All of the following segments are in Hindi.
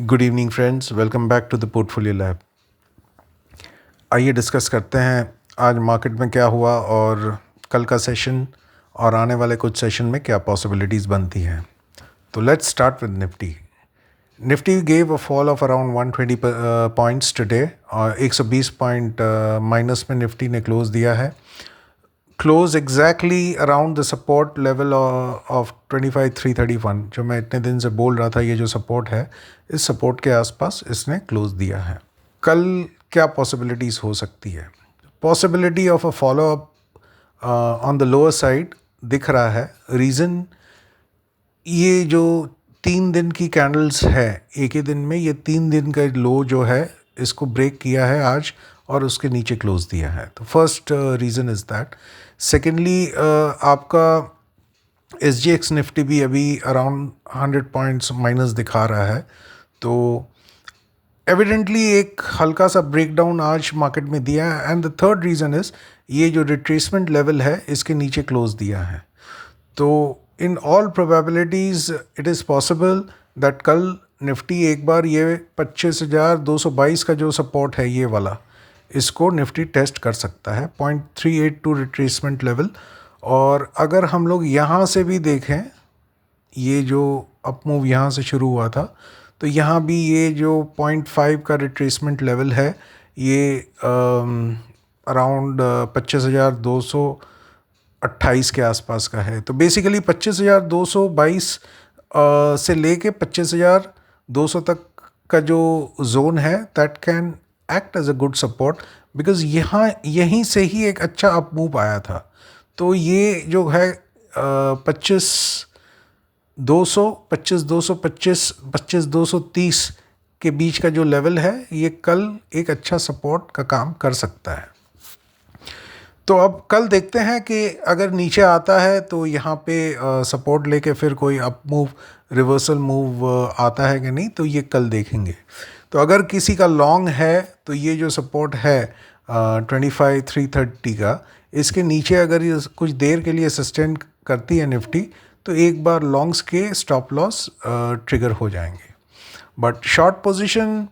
Good evening friends, welcome back to the portfolio lab. आइए डिस्कस करते हैं आज मार्केट में क्या हुआ और कल का सेशन और आने वाले कुछ सेशन में क्या पॉसिबिलिटीज़ बनती हैं। तो let's start with Nifty. Nifty gave a fall of around 120 points today और 120 पॉइंट माइनस में निफ्टी ने क्लोज दिया है। Close exactly around the support level of 25,331, जो मैं इतने दिन से बोल रहा था ये जो सपोर्ट है, इस सपोर्ट के आसपास इसने क्लोज दिया है। कल क्या पॉसिबिलिटीज़ हो सकती है? Possibility of a follow up on the lower side दिख रहा है। रीज़न, ये जो 3 दिन की कैंडल्स है, एक ही दिन में ये 3 दिन का लो जो है इसको ब्रेक किया है आज और उसके नीचे क्लोज दिया है। तो first reason is that. Secondly, आपका SGX निफ्टी भी अभी अराउंड 100 पॉइंट्स माइनस दिखा रहा है। तो एविडेंटली एक हल्का सा ब्रेकडाउन आज मार्केट में दिया है। And the third reason is ये जो रिट्रेसमेंट लेवल है इसके नीचे क्लोज दिया है। तो in all probabilities it is possible that कल निफ्टी एक बार ये 25,222 का जो सपोर्ट है ये वाला, इसको निफ्टी टेस्ट कर सकता है, 0.382 रिट्रेसमेंट लेवल। और अगर हम लोग यहाँ से भी देखें, ये जो अप मूव यहाँ से शुरू हुआ था, तो यहाँ भी ये जो 0.5 का रिट्रेसमेंट लेवल है ये अराउंड 25,228 के आसपास का है। तो बेसिकली 25,222 से लेके 25,200 तक का जो जोन है that can act as a good support, because यहाँ यहीं से ही एक अच्छा अप मूव आया था। तो ये जो है 25,225 के बीच का जो लेवल है ये कल एक अच्छा सपोर्ट का काम कर सकता है। तो अब कल देखते हैं कि अगर नीचे आता है तो यहाँ पे सपोर्ट लेके फिर कोई अप मूव, रिवर्सल मूव आता है कि नहीं, तो ये कल देखेंगे। तो अगर किसी का लॉन्ग है तो ये जो सपोर्ट है 25,330 का, इसके नीचे अगर ये कुछ देर के लिए सस्टेन करती है निफ्टी, तो एक बार लॉन्ग्स के स्टॉप लॉस ट्रिगर हो जाएंगे। बट शॉर्ट पोजीशन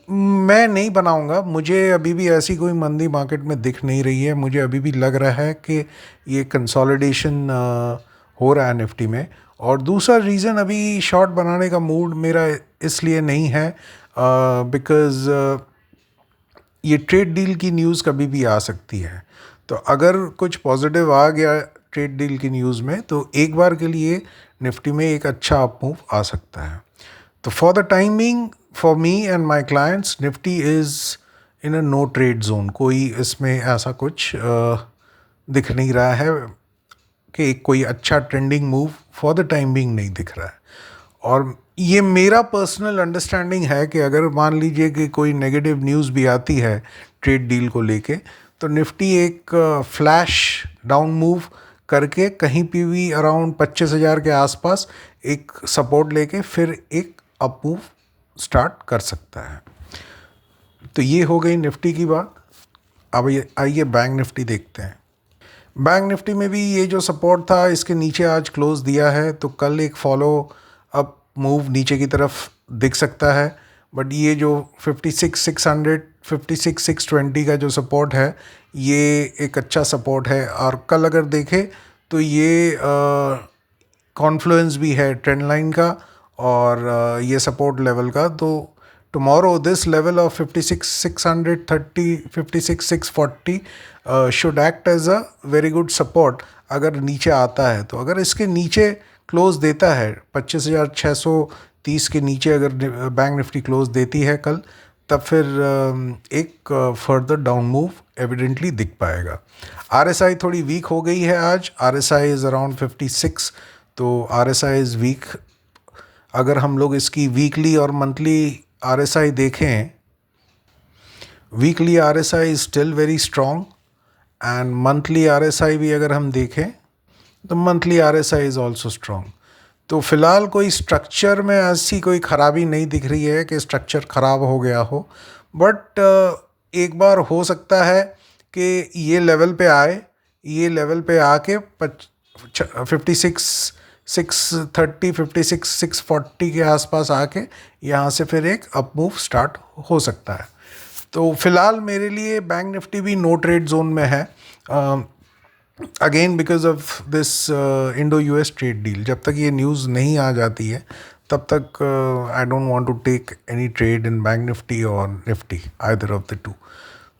मैं नहीं बनाऊंगा। मुझे अभी भी ऐसी कोई मंदी मार्केट में दिख नहीं रही है। मुझे अभी भी लग रहा है कि ये कंसोलिडेशन हो रहा है निफ्टी में। और दूसरा रीज़न, अभी शॉर्ट बनाने का मूड मेरा इसलिए नहीं है बिकॉज़ ये ट्रेड डील की न्यूज़ कभी भी आ सकती है। तो अगर कुछ पॉजिटिव आ गया ट्रेड डील की न्यूज़ में, तो एक बार के लिए निफ्टी में एक अच्छा अप मूव आ सकता है। तो for the timing, for me and my clients, Nifty is in a no trade zone. कोई इसमें ऐसा कुछ दिख नहीं रहा है कि कोई अच्छा trending move for the time being नहीं दिख रहा है। और ये मेरा पर्सनल अंडरस्टैंडिंग है कि अगर मान लीजिए कि कोई नेगेटिव न्यूज़ भी आती है ट्रेड डील को लेके, तो निफ्टी एक फ्लैश डाउन मूव करके कहीं पे भी अराउंड 25,000 के आसपास एक सपोर्ट लेके फिर एक अप मूव स्टार्ट कर सकता है। तो ये हो गई निफ्टी की बात। अब आइए बैंक निफ्टी देखते हैं। बैंक निफ्टी में भी ये जो सपोर्ट था इसके नीचे आज क्लोज दिया है, तो कल एक फॉलो अप मूव नीचे की तरफ दिख सकता है। बट ये जो 56,600 56,620 का जो सपोर्ट है ये एक अच्छा सपोर्ट है। और कल अगर देखें तो ये कॉन्फ्लुएंस भी है ट्रेंड लाइन का और ये सपोर्ट लेवल का। तो tomorrow this level of 56,630 56,640 should act as a very good support अगर नीचे आता है। तो अगर इसके नीचे क्लोज देता है 25,630 के नीचे अगर बैंक निफ्टी क्लोज देती है कल, तब फिर एक फर्दर डाउन मूव एविडेंटली दिख पाएगा। RSI थोड़ी वीक हो गई है आज। RSI इज़ अराउंड 56, तो RSI इज़ वीक। अगर हम लोग इसकी वीकली और मंथली RSI देखें, weekly RSI is still very strong and monthly RSI भी अगर हम देखें तो monthly RSI is also strong. तो फिलहाल कोई स्ट्रक्चर में ऐसी कोई ख़राबी नहीं दिख रही है कि स्ट्रक्चर ख़राब हो गया हो। बट एक बार हो सकता है कि ये लेवल पे आए, ये लेवल पे आके 56 630 56 640 के आसपास आके यहाँ से फिर एक अप मूव स्टार्ट हो सकता है। तो फिलहाल मेरे लिए बैंक निफ्टी भी नो ट्रेड जोन में है, again because of this Indo US trade deal. जब तक ये न्यूज़ नहीं आ जाती है तब तक I don't want to take any trade in bank Nifty और Nifty, either of the two.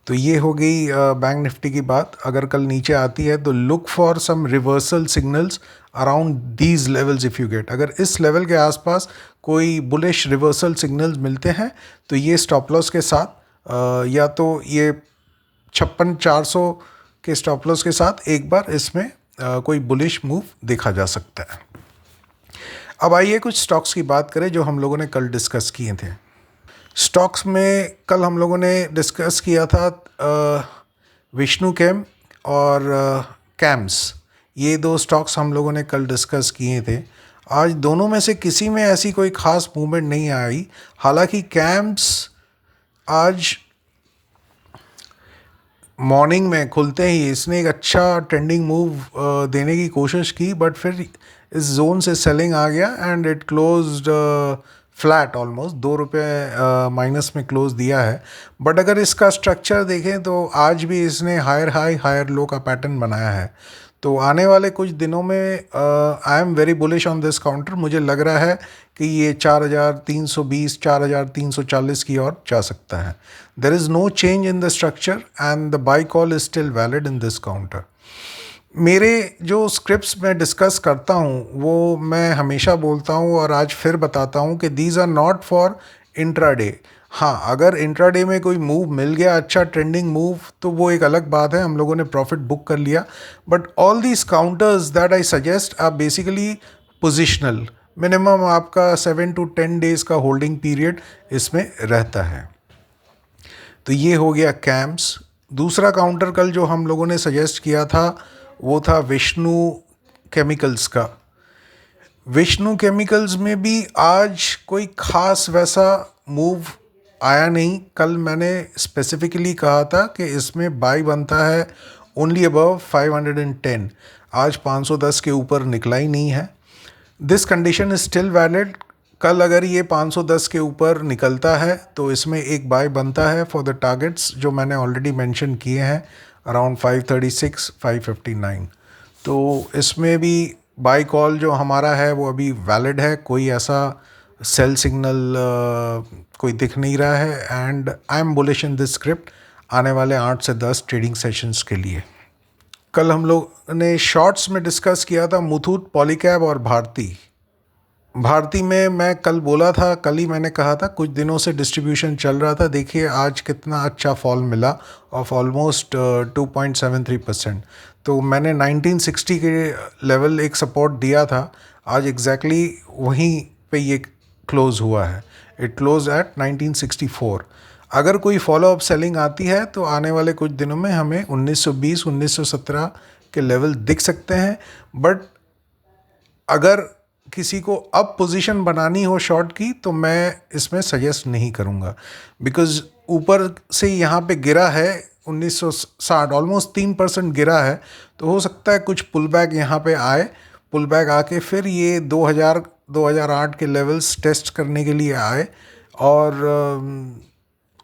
तो ये हो गई बैंक निफ्टी की बात। अगर कल नीचे आती है तो look for some reversal signals around these levels if you get. अगर इस लेवल के आसपास कोई बुलिश रिवर्सल सिग्नल्स मिलते हैं तो ये स्टॉप लॉस के साथ या तो ये 56,400 के स्टॉप लॉस के साथ एक बार इसमें कोई बुलिश मूव देखा जा सकता है। अब आइए कुछ स्टॉक्स की बात करें जो हम लोगों ने कल डिस्कस किए थे। स्टॉक्स में कल हम लोगों ने डिस्कस किया था विष्णु केम और कैम्स। ये दो स्टॉक्स हम लोगों ने कल डिस्कस किए थे। आज दोनों में से किसी में ऐसी कोई ख़ास मूवमेंट नहीं आई। हालांकि कैम्स आज मॉर्निंग में खुलते ही इसने एक अच्छा ट्रेंडिंग मूव देने की कोशिश की, बट फिर इस जोन से सेलिंग आ गया and it closed flat, almost ₹2 minus में क्लोज दिया है। बट अगर इसका स्ट्रक्चर देखें तो आज भी इसने हायर हाई हायर लो का पैटर्न बनाया है। तो आने वाले कुछ दिनों में I am very bullish on this counter. मुझे लग रहा है कि ये 4,320 4,340 की ओर जा सकता है। There is no change in the structure and the buy call is still valid in this counter. मेरे जो स्क्रिप्ट्स मैं डिस्कस करता हूँ वो मैं हमेशा बोलता हूँ और आज फिर बताता हूँ कि these are not for intraday. हाँ, अगर इंट्राडे में कोई मूव मिल गया, अच्छा ट्रेंडिंग मूव, तो वो एक अलग बात है, हम लोगों ने प्रॉफिट बुक कर लिया। But all these counters that I suggest are basically positional. Minimum आपका 7 to 10 डेज़ का होल्डिंग पीरियड इसमें रहता है। तो ये हो गया कैम्स। दूसरा काउंटर कल जो हम लोगों ने सजेस्ट किया था वो था विष्णु केमिकल्स का। विष्णु केमिकल्स में भी आज कोई ख़ास वैसा मूव आया नहीं। कल मैंने स्पेसिफिकली कहा था कि इसमें बाई बनता है ओनली अबव 510। आज 510 के ऊपर निकला ही नहीं है। This condition is still valid. कल अगर ये 510 के ऊपर निकलता है तो इसमें एक बाय बनता है फॉर द टारगेट्स जो मैंने ऑलरेडी मेंशन किए हैं, अराउंड 536 559। तो इसमें भी बाय कॉल जो हमारा है वो अभी वैलिड है। कोई ऐसा सेल सिग्नल कोई दिख नहीं रहा है and I am bullish in this script आने वाले 8 से 10 ट्रेडिंग सेशंस के लिए। कल हम लोग ने शॉर्ट्स में डिस्कस किया था मुथूट, पॉलीकैब और भारती। भारती में मैं कल बोला था, कल ही मैंने कहा था कुछ दिनों से डिस्ट्रीब्यूशन चल रहा था। देखिए आज कितना अच्छा फॉल मिला ऑफ ऑलमोस्ट 2.73%। तो मैंने 1960 के लेवल एक सपोर्ट दिया था, आज एग्जैक्टली वहीं पे ये क्लोज हुआ है। It close eight 1964। अगर कोई फॉलो अप सेलिंग आती है तो आने वाले कुछ दिनों में हमें 1920 1917 के लेवल दिख सकते हैं। बट अगर किसी को अब पोजीशन बनानी हो शॉर्ट की तो मैं इसमें सजेस्ट नहीं करूँगा, बिकॉज़ ऊपर से यहाँ पे गिरा है 1960, ऑलमोस्ट 3% गिरा है। तो हो सकता है कुछ पुल बैक यहाँ पे आए, पुल बैक आके फिर ये 2008 के लेवल्स टेस्ट करने के लिए आए और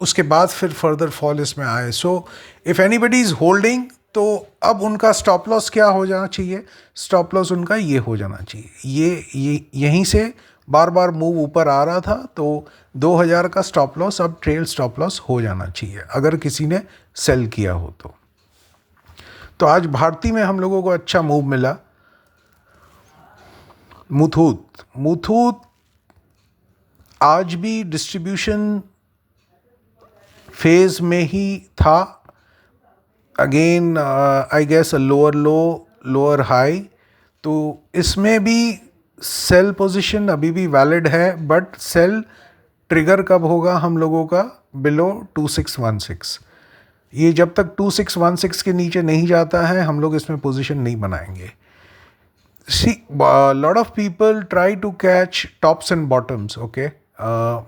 उसके बाद फिर फर्दर फॉल इसमें आए। So if anybody is holding तो अब उनका स्टॉप लॉस क्या हो जाना चाहिए? स्टॉप लॉस उनका ये हो जाना चाहिए, ये यहीं से बार बार मूव ऊपर आ रहा था तो 2000 का स्टॉप लॉस अब ट्रेल स्टॉप लॉस हो जाना चाहिए अगर किसी ने सेल किया हो तो। तो आज भारती में हम लोगों को अच्छा मूव मिला। मुथूट आज भी डिस्ट्रीब्यूशन फेज में ही था। Again I guess a lower low lower high. तो इसमें भी सेल पोजीशन अभी भी वैलिड है, बट सेल ट्रिगर कब होगा हम लोगों का? बिलो 2616। ये जब तक 2616 के नीचे नहीं जाता है हम लोग इसमें पोजीशन नहीं बनाएंगे। See, a lot of people try to catch tops and bottoms, okay?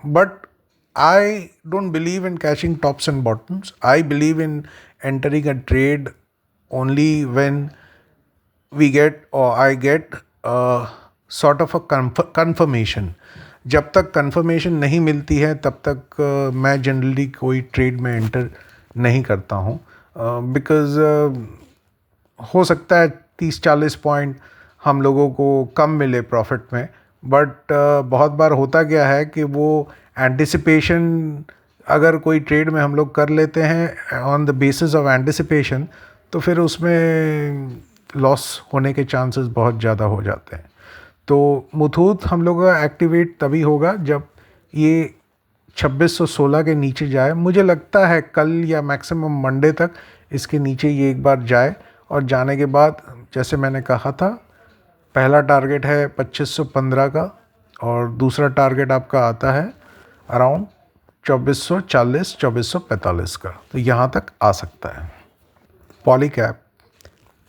But I don't believe in catching tops and bottoms. I believe in entering a trade only when we get or I get sort of a confirmation. जब तक कंफर्मेशन नहीं मिलती है तब तक मैं जनरली कोई ट्रेड में एंटर नहीं करता हूँ, बिकॉज़ हो सकता है 30-40 पॉइंट हम लोगों को कम मिले प्रॉफिट में, बट बहुत बार होता क्या है कि वो एंटिसिपेशन, अगर कोई ट्रेड में हम लोग कर लेते हैं on the basis of anticipation, तो फिर उसमें लॉस होने के चांसेस बहुत ज़्यादा हो जाते हैं। तो मुथूट हम लोग का एक्टिवेट तभी होगा जब ये 2616 के नीचे जाए। मुझे लगता है कल या मैक्सिमम मंडे तक इसके नीचे ये एक बार जाए, और जाने के बाद जैसे मैंने कहा था, पहला टारगेट है 2515 का और दूसरा टारगेट आपका आता है अराउंड 2440 2445 का, तो यहाँ तक आ सकता है।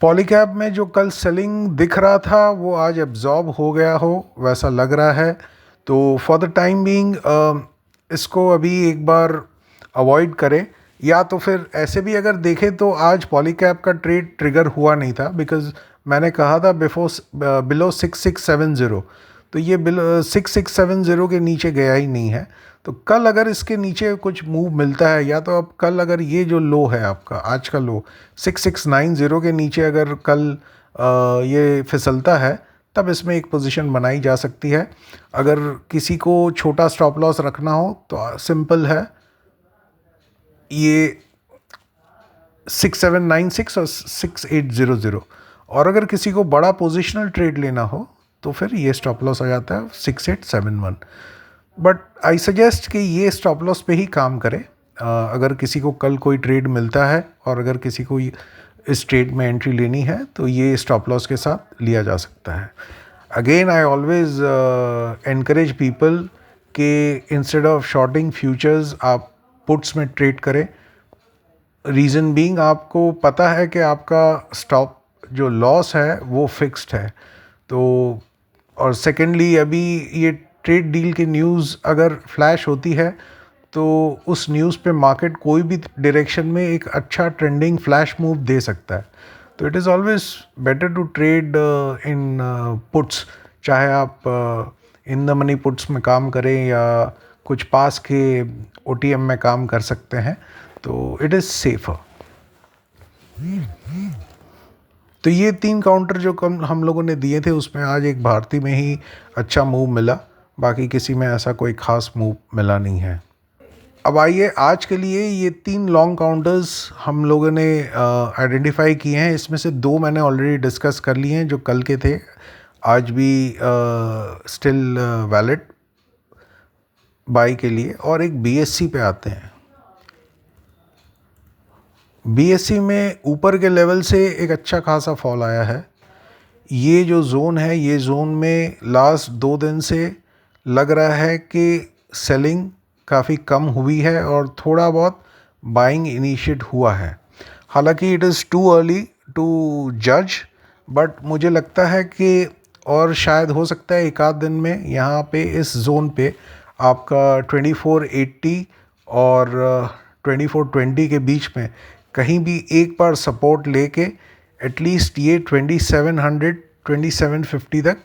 पॉलीकैब में जो कल सेलिंग दिख रहा था वो आज एब्जॉर्ब हो गया हो वैसा लग रहा है। तो फॉर द टाइम बीइंग इसको अभी एक बार अवॉइड करें, या तो फिर ऐसे भी अगर देखें तो आज पॉलीकैब का ट्रेड ट्रिगर हुआ नहीं था, बिकॉज मैंने कहा था बिलो 6670, तो ये बिलो 6670 के नीचे गया ही नहीं है। तो कल अगर इसके नीचे कुछ मूव मिलता है, या तो अब कल अगर ये जो लो है आपका आज का लो 6690 के नीचे अगर कल ये फिसलता है, तब इसमें एक पोजीशन बनाई जा सकती है। अगर किसी को छोटा स्टॉप लॉस रखना हो तो सिंपल है, ये 6796 और 6800, और अगर किसी को बड़ा पोजिशनल ट्रेड लेना हो तो फिर ये स्टॉप लॉस आ जाता है 6871। बट आई सजेस्ट कि ये स्टॉप लॉस पे ही काम करे। अगर किसी को कल कोई ट्रेड मिलता है और अगर किसी को इस ट्रेड में एंट्री लेनी है तो ये स्टॉप लॉस के साथ लिया जा सकता है। Again I always encourage people कि इंस्टेड ऑफ शॉर्टिंग फ्यूचर्स आप पुट्स में ट्रेड करें। रीज़न बीइंग आपको पता है कि आपका स्टॉप जो लॉस है वो फिक्स्ड है। तो और सेकेंडली अभी ये ट्रेड डील की न्यूज़ अगर फ्लैश होती है तो उस न्यूज़ पे मार्केट कोई भी डायरेक्शन में एक अच्छा ट्रेंडिंग फ्लैश मूव दे सकता है। तो it is always better to trade in puts, चाहे आप इन द मनी पुट्स में काम करें या कुछ पास के OTM में काम कर सकते हैं, तो इट इज़ सेफर। तो ये 3 काउंटर जो कम हम लोगों ने दिए थे उसमें आज एक भारती में ही अच्छा मूव मिला, बाकी किसी में ऐसा कोई ख़ास मूव मिला नहीं है। अब आइए आज के लिए ये 3 लॉन्ग काउंटर्स हम लोगों ने आइडेंटिफाई किए हैं। इसमें से 2 मैंने ऑलरेडी डिस्कस कर लिए हैं जो कल के थे, आज भी स्टिल वैलिड बाई के लिए। और एक BSC पे आते हैं। BSC में ऊपर के लेवल से एक अच्छा खासा फॉल आया है। ये जो जोन है, ये जोन में लास्ट 2 दिन से लग रहा है कि सेलिंग काफ़ी कम हुई है और थोड़ा बहुत बाइंग इनिशिएट हुआ है। हालांकि it is too early to जज, बट मुझे लगता है कि और शायद हो सकता है एक आध दिन में यहाँ पे इस जोन पे आपका 2480 और 2420 के बीच में कहीं भी एक बार सपोर्ट लेके एटलीस्ट ये 2700 2750 तक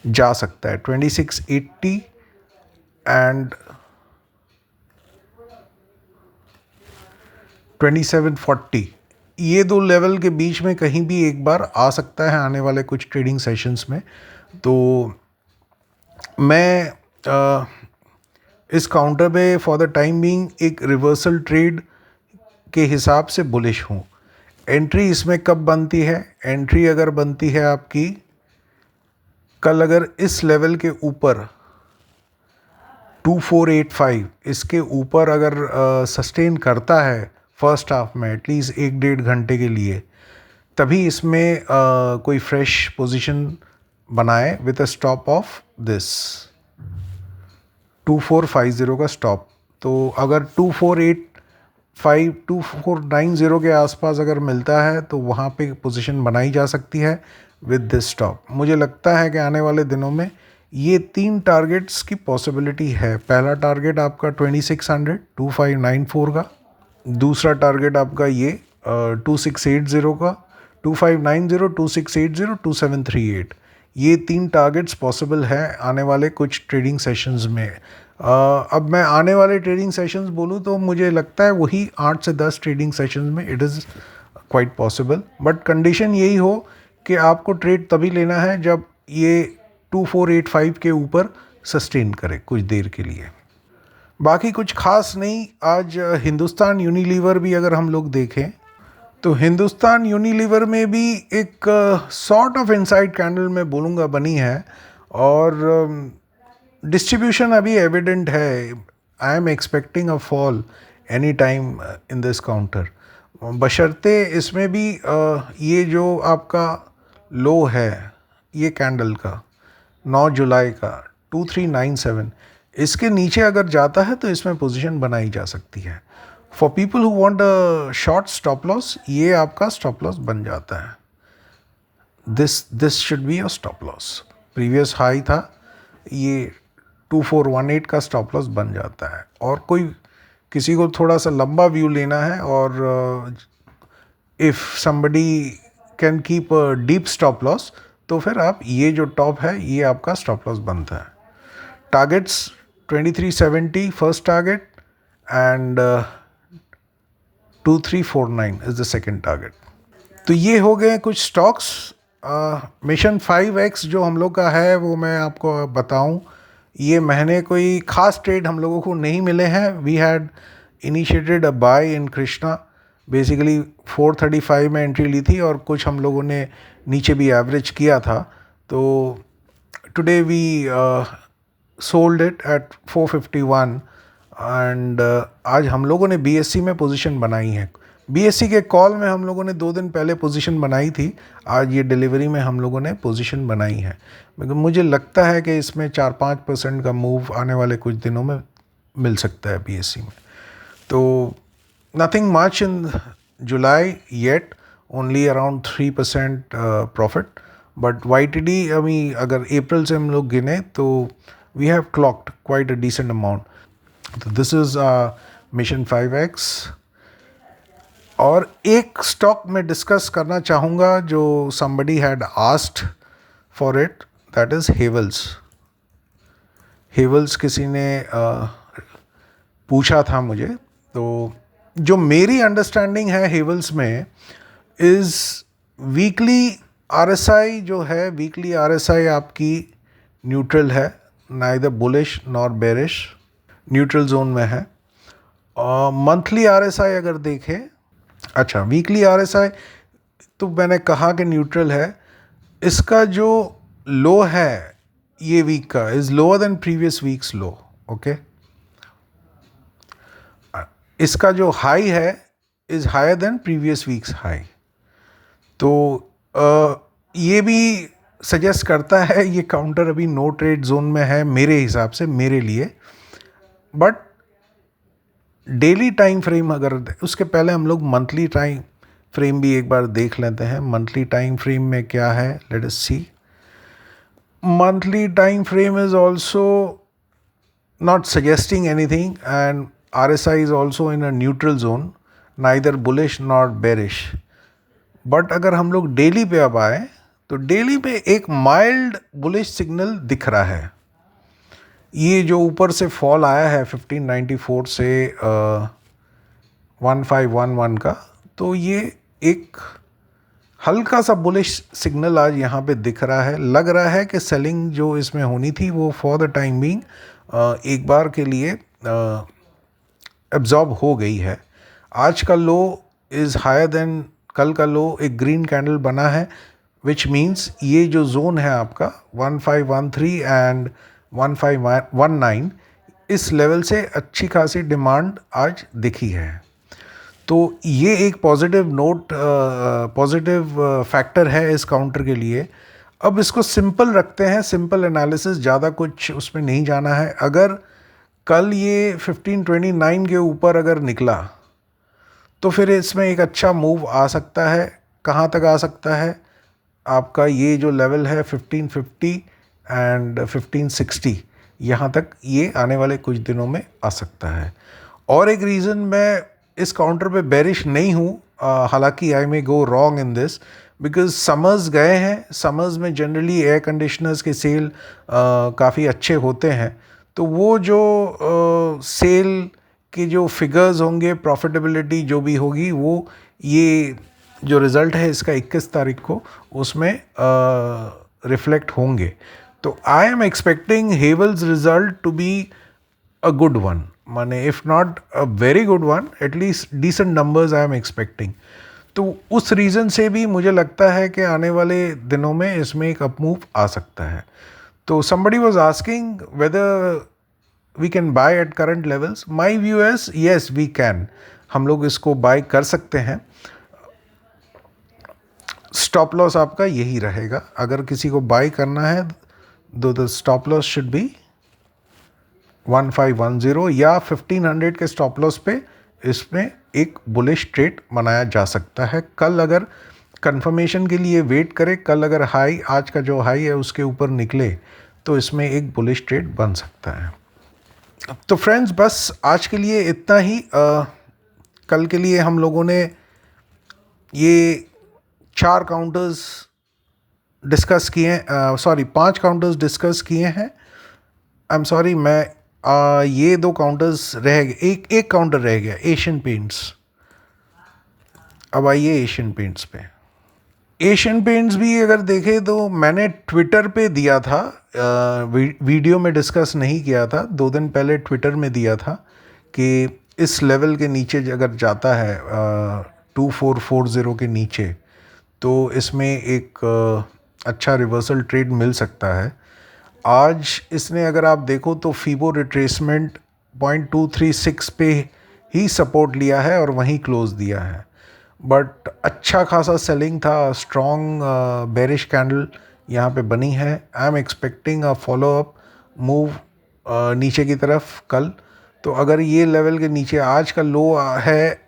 जा सकता है। 2680 एंड 2740, ये 2 लेवल के बीच में कहीं भी एक बार आ सकता है आने वाले कुछ ट्रेडिंग सेशंस में। तो मैं इस काउंटर पे फॉर द टाइम बीइंग एक रिवर्सल ट्रेड के हिसाब से बुलिश हूँ। एंट्री इसमें कब बनती है? एंट्री अगर बनती है आपकी कल, अगर इस लेवल के ऊपर 2485 इसके ऊपर अगर सस्टेन करता है फर्स्ट हाफ में एटलीस्ट 1-1.5 घंटे के लिए, तभी इसमें कोई फ्रेश पोजीशन बनाए with a stop of this 2450 का स्टॉप। तो अगर 2485 2490 के आसपास अगर मिलता है तो वहाँ पे पोजीशन बनाई जा सकती है विद दिस स्टॉप। मुझे लगता है कि आने वाले दिनों में ये 3 टारगेट्स की पॉसिबिलिटी है। पहला टारगेट आपका 2600 2594 का, दूसरा टारगेट आपका ये 2680 का, 2590 2680 2738, ये 3 टारगेट्स पॉसिबल है आने वाले कुछ ट्रेडिंग सेशंस में। अब मैं आने वाले ट्रेडिंग सेशंस बोलूँ तो मुझे लगता है वही 8 से 10 ट्रेडिंग सेशंस में it is quite possible, but condition यही हो कि आपको ट्रेड तभी लेना है जब ये 2485 के ऊपर सस्टेन करे कुछ देर के लिए। बाकी कुछ खास नहीं। आज हिंदुस्तान यूनिलीवर भी अगर हम लोग देखें तो हिंदुस्तान यूनिलीवर में भी एक सॉर्ट ऑफ इनसाइड कैंडल मैं बोलूँगा बनी है, और डिस्ट्रीब्यूशन अभी एविडेंट है। आई am expecting a fall any time in this counter, बशर्ते इसमें भी ये जो आपका लो है ये कैंडल का 9 जुलाई का 2397, इसके नीचे अगर जाता है तो इसमें पोजीशन बनाई जा सकती है। For people who want a short stop loss, ये आपका स्टॉप लॉस बन जाता है। This should be a stop loss. Previous high था, ये 2418 का स्टॉप लॉस बन जाता है। और कोई किसी को थोड़ा सा लंबा व्यू लेना है, और if somebody can keep a deep stop loss, तो फिर आप ये जो टॉप है ये आपका स्टॉप लॉस बनता है। Targets 2370 first target and 2349 is the second target. तो ये हो गए कुछ स्टॉक्स। मिशन 5X जो हम लोग का है वो मैं आपको बताऊं, ये महीने कोई खास ट्रेड हम लोगों को नहीं मिले हैं। We had initiated a buy in Krishna, basically 435 में एंट्री ली थी और कुछ हम लोगों ने नीचे भी एवरेज किया था। तो today we sold it at 451 and आज हम लोगों ने BSC में पोजीशन बनाई है। BSC के कॉल में हम लोगों ने 2 दिन पहले पोजीशन बनाई थी, आज ये डिलीवरी में हम लोगों ने पोजीशन बनाई है। मुझे लगता है कि इसमें 4-5% का मूव आने वाले कुछ दिनों में मिल सकता है BSC में। तो nothing much in July yet, only around 3% profit, but YTD अभी अगर अप्रैल से हम लोग गिने तो we have clocked quite a decent amount. तो this is Mission 5X। और एक स्टॉक मैं डिस्कस करना चाहूँगा जो somebody had asked for it, that is Havels। Havels किसी ने पूछा था मुझे, तो जो मेरी अंडरस्टैंडिंग है हेवल्स में इज़ वीकली RSI जो है, वीकली RSI आपकी न्यूट्रल है, neither bullish nor bearish, neutral zone में है। और मंथली RSI अगर देखें, अच्छा वीकली RSI तो मैंने कहा कि न्यूट्रल है। इसका जो लो है ये वीक का is lower than previous week's low, okay. इसका जो हाई है is higher than previous week's high. तो ये भी सजेस्ट करता है ये काउंटर अभी नो ट्रेड जोन में है मेरे हिसाब से, मेरे लिए। बट डेली टाइम फ्रेम अगर उसके पहले हम लोग मंथली टाइम फ्रेम भी एक बार देख लेते हैं। मंथली टाइम फ्रेम में क्या है, let us see. Monthly time frame is also not suggesting anything, and RSI is also in a neutral zone, neither bullish nor bearish। But अगर हम लोग डेली पे अब आए तो डेली पे एक माइल्ड बुलिश सिग्नल दिख रहा है। ये जो ऊपर से फॉल आया है 1594 से 1511 का, तो ये एक हल्का सा बुलिश सिग्नल आज यहाँ पे दिख रहा है। लग रहा है कि सेलिंग जो इसमें होनी थी वो फॉर द टाइम बीइंग एक बार के लिए एब्जॉर्ब हो गई है। आज का लो इज़ हायर देन कल का लो, एक ग्रीन कैंडल बना है, विच मीन्स ये जो जोन है आपका 1513 एंड 1519, इस लेवल से अच्छी खासी डिमांड आज दिखी है। तो ये एक पॉजिटिव नोट, पॉजिटिव फैक्टर है इस काउंटर के लिए। अब इसको सिंपल रखते हैं, सिंपल एनालिसिस, ज़्यादा कुछ उसमें नहीं जाना है। अगर कल ये 1529 के ऊपर अगर निकला तो फिर इसमें एक अच्छा मूव आ सकता है। कहाँ तक आ सकता है, आपका ये जो लेवल है 1550 एंड 1560, यहाँ तक ये आने वाले कुछ दिनों में आ सकता है। और एक रीज़न मैं इस काउंटर पे बेरिश नहीं हूँ, हालांकि I may go wrong in this, because summers गए हैं, समर्स में जनरली एयर कंडीशनर्स के सेल काफ़ी अच्छे होते हैं, तो वो जो सेल के जो फिगर्स होंगे, प्रॉफिटेबिलिटी जो भी होगी, वो ये जो रिज़ल्ट है इसका 21 तारीख को उसमें रिफ्लेक्ट होंगे। तो I am expecting Havells result to be a good one, माने if not a very good one, at least decent numbers I am expecting. तो उस रीज़न से भी मुझे लगता है कि आने वाले दिनों में इसमें एक अपमूव आ सकता है। तो somebody was asking whether we can buy at current levels. My view is yes, we can. हम लोग इसको बाय कर सकते हैं। स्टॉप लॉस आपका यही रहेगा, अगर किसी को बाय करना है तो the stop loss should be 1510 या 1500 के स्टॉप लॉस पे इसमें एक बुलिश ट्रेड बनाया जा सकता है। कल अगर कंफर्मेशन के लिए वेट करें, कल अगर हाई, आज का जो हाई है उसके ऊपर निकले तो इसमें एक बुलिश ट्रेड बन सकता है। तो फ्रेंड्स, बस आज के लिए इतना ही। कल के लिए हम लोगों ने ये 4 काउंटर्स डिस्कस किए, सॉरी 5 काउंटर्स डिस्कस किए हैं। आई एम सॉरी, मैं ये 2 काउंटर्स रह गए, एक काउंटर रह गया, एशियन पेंट्स। अब आइए एशियन पेंट्स पे। एशियन पेंट्स भी अगर देखें तो मैंने ट्विटर पे दिया था, वीडियो में डिस्कस नहीं किया था, 2 दिन पहले ट्विटर में दिया था कि इस लेवल के नीचे अगर जाता है 2440 के नीचे, तो इसमें एक अच्छा रिवर्सल ट्रेड मिल सकता है। आज इसने अगर आप देखो तो फीबो रिट्रेसमेंट 0.236 पे ही सपोर्ट लिया है और वहीं क्लोज दिया है, बट अच्छा खासा सेलिंग था, स्ट्रॉन्ग बेरिश कैंडल यहाँ पे बनी है। आई am expecting a follow up move नीचे की तरफ कल। तो अगर ये लेवल के नीचे, आज का लो है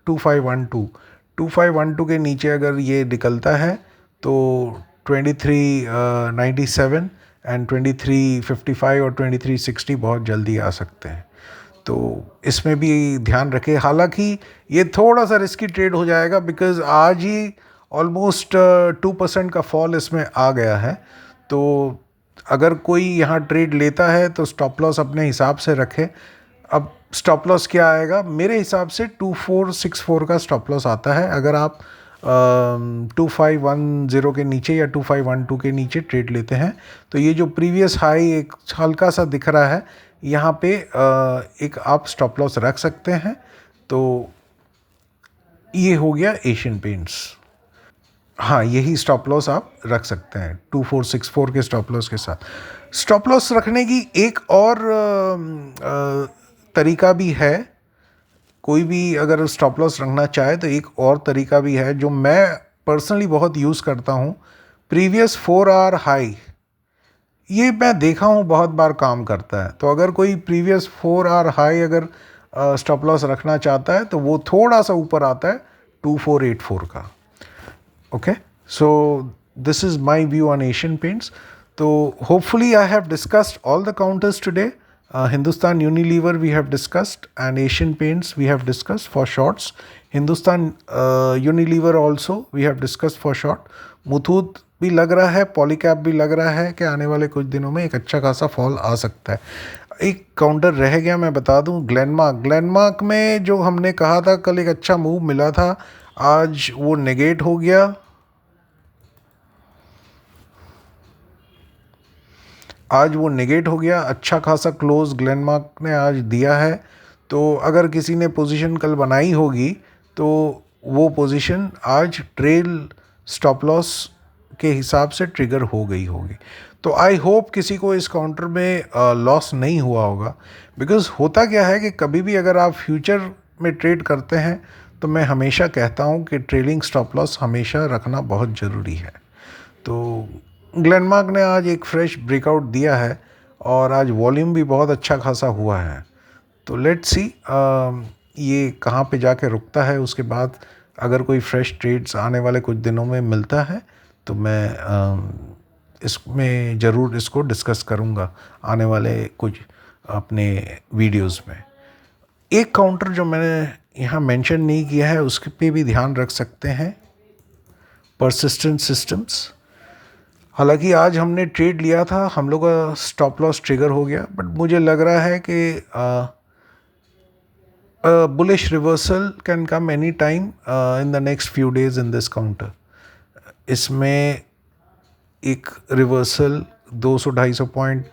2512 के नीचे अगर ये निकलता है तो 2397 एंड 2355 और 2360 बहुत जल्दी आ सकते हैं। तो इसमें भी ध्यान रखें। हालांकि ये थोड़ा सा रिस्की ट्रेड हो जाएगा बिकॉज़ आज ही ऑलमोस्ट 2% का फॉल इसमें आ गया है। तो अगर कोई यहाँ ट्रेड लेता है तो स्टॉप लॉस अपने हिसाब से रखे। अब स्टॉप लॉस क्या आएगा, मेरे हिसाब से 2464 का स्टॉप लॉस आता है अगर आप 2510 के नीचे या 2512 के नीचे ट्रेड लेते हैं। तो ये जो प्रीवियस हाई एक हल्का सा दिख रहा है यहाँ पे, एक आप स्टॉप लॉस रख सकते हैं। तो ये हो गया एशियन पेंट्स। हाँ, यही स्टॉप लॉस आप रख सकते हैं 2464 के स्टॉप लॉस के साथ। स्टॉप लॉस रखने की एक और तरीका भी है। कोई भी अगर स्टॉप लॉस रखना चाहे तो एक और तरीका भी है जो मैं पर्सनली बहुत यूज़ करता हूँ। प्रीवियस 4 आवर हाई, ये मैं देखा हूँ बहुत बार काम करता है। तो अगर कोई प्रीवियस 4 आवर हाई अगर स्टॉप लॉस रखना चाहता है तो वो थोड़ा सा ऊपर आता है 2484 का। Okay, so this is my view on Asian Paints. तो hopefully I have discussed all the counters today. Hindustan Unilever we have discussed and Asian Paints we have discussed for shorts. Hindustan Unilever also we have discussed for short. Muthoot भी लग रहा है, पॉलीकैप भी लग रहा है कि आने वाले कुछ दिनों में एक अच्छा खासा फॉल आ सकता है। एक काउंटर रह गया, मैं बता दूं, ग्लेनमार्क में जो हमने कहा था कल एक अच्छा मूव मिला था, आज वो नेगेट हो गया। आज वो नेगेट हो गया। अच्छा खासा क्लोज ग्लेनमार्क ने आज दिया है। तो अगर किसी ने पोजीशन कल बनाई होगी तो वो पोजीशन आज ट्रेल स्टॉप लॉस के हिसाब से ट्रिगर हो गई होगी। तो आई होप किसी को इस काउंटर में लॉस नहीं हुआ होगा। बिकॉज़ होता क्या है कि कभी भी अगर आप फ्यूचर में ट्रेड करते हैं तो मैं हमेशा कहता हूँ कि ट्रेलिंग स्टॉप लॉस हमेशा रखना बहुत ज़रूरी है। तो ग्लेनमार्क ने आज एक फ्रेश ब्रेकआउट दिया है और आज वॉल्यूम भी बहुत अच्छा खासा हुआ है। तो लेट्स सी ये कहाँ पे जाके रुकता है। उसके बाद अगर कोई फ्रेश ट्रेड्स आने वाले कुछ दिनों में मिलता है तो मैं इसमें ज़रूर इसको डिस्कस करूँगा आने वाले कुछ अपने वीडियोस में। एक काउंटर जो मैंने यहाँ मेंशन नहीं किया है उसके पे भी ध्यान रख सकते हैं, परसिस्टेंट सिस्टम्स। हालांकि आज हमने ट्रेड लिया था, हम लोग का स्टॉप लॉस ट्रिगर हो गया, बट मुझे लग रहा है कि bullish reversal can come any time in the next few days in this counter. इसमें एक रिवर्सल 200-250 पॉइंट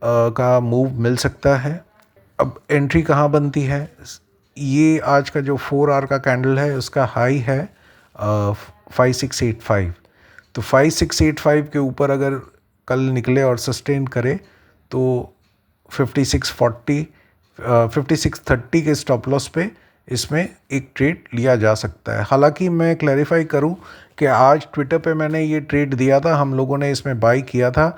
का मूव मिल सकता है। अब एंट्री कहाँ बनती है? ये आज का जो 4 आवर का कैंडल है उसका हाई है 5685। तो 5685 के ऊपर अगर कल निकले और सस्टेन करे तो 5640 5630 के स्टॉप लॉस पे इसमें एक ट्रेड लिया जा सकता है। हालांकि मैं क्लैरिफाई करूं कि आज ट्विटर पे मैंने ये ट्रेड दिया था, हम लोगों ने इसमें बाई किया था,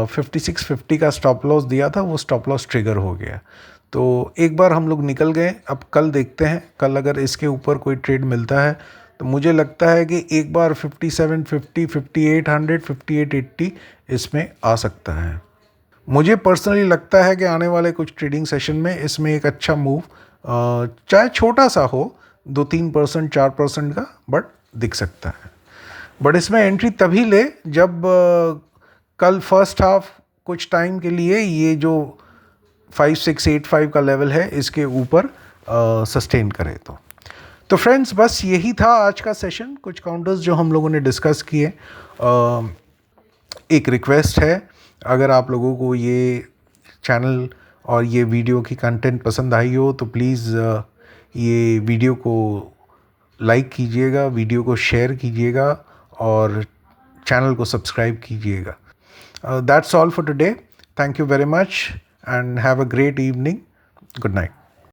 5650 का स्टॉप लॉस दिया था, वो स्टॉप लॉस ट्रिगर हो गया। तो एक बार हम लोग निकल गए। अब कल देखते हैं, कल अगर इसके ऊपर कोई ट्रेड मिलता है तो मुझे लगता है कि एक बार 5750, 5800, 5880 इसमें आ सकता है। मुझे पर्सनली लगता है कि आने वाले कुछ ट्रेडिंग सेशन में इसमें एक अच्छा मूव, चाहे छोटा सा हो, 2-3%, 4% का, बट दिख सकता है। बट इसमें एंट्री तभी ले जब कल फर्स्ट हाफ कुछ टाइम के लिए ये जो 5685 का लेवल है इसके ऊपर सस्टेन करे तो फ्रेंड्स, बस यही था आज का सेशन। कुछ काउंटर्स जो हम लोगों ने डिस्कस किए। एक रिक्वेस्ट है, अगर आप लोगों को ये चैनल और ये वीडियो की कंटेंट पसंद आई हो तो प्लीज़ ये वीडियो को लाइक कीजिएगा, वीडियो को शेयर कीजिएगा और चैनल को सब्सक्राइब कीजिएगा। That's all for today. Thank you very much and have a great evening. Good night.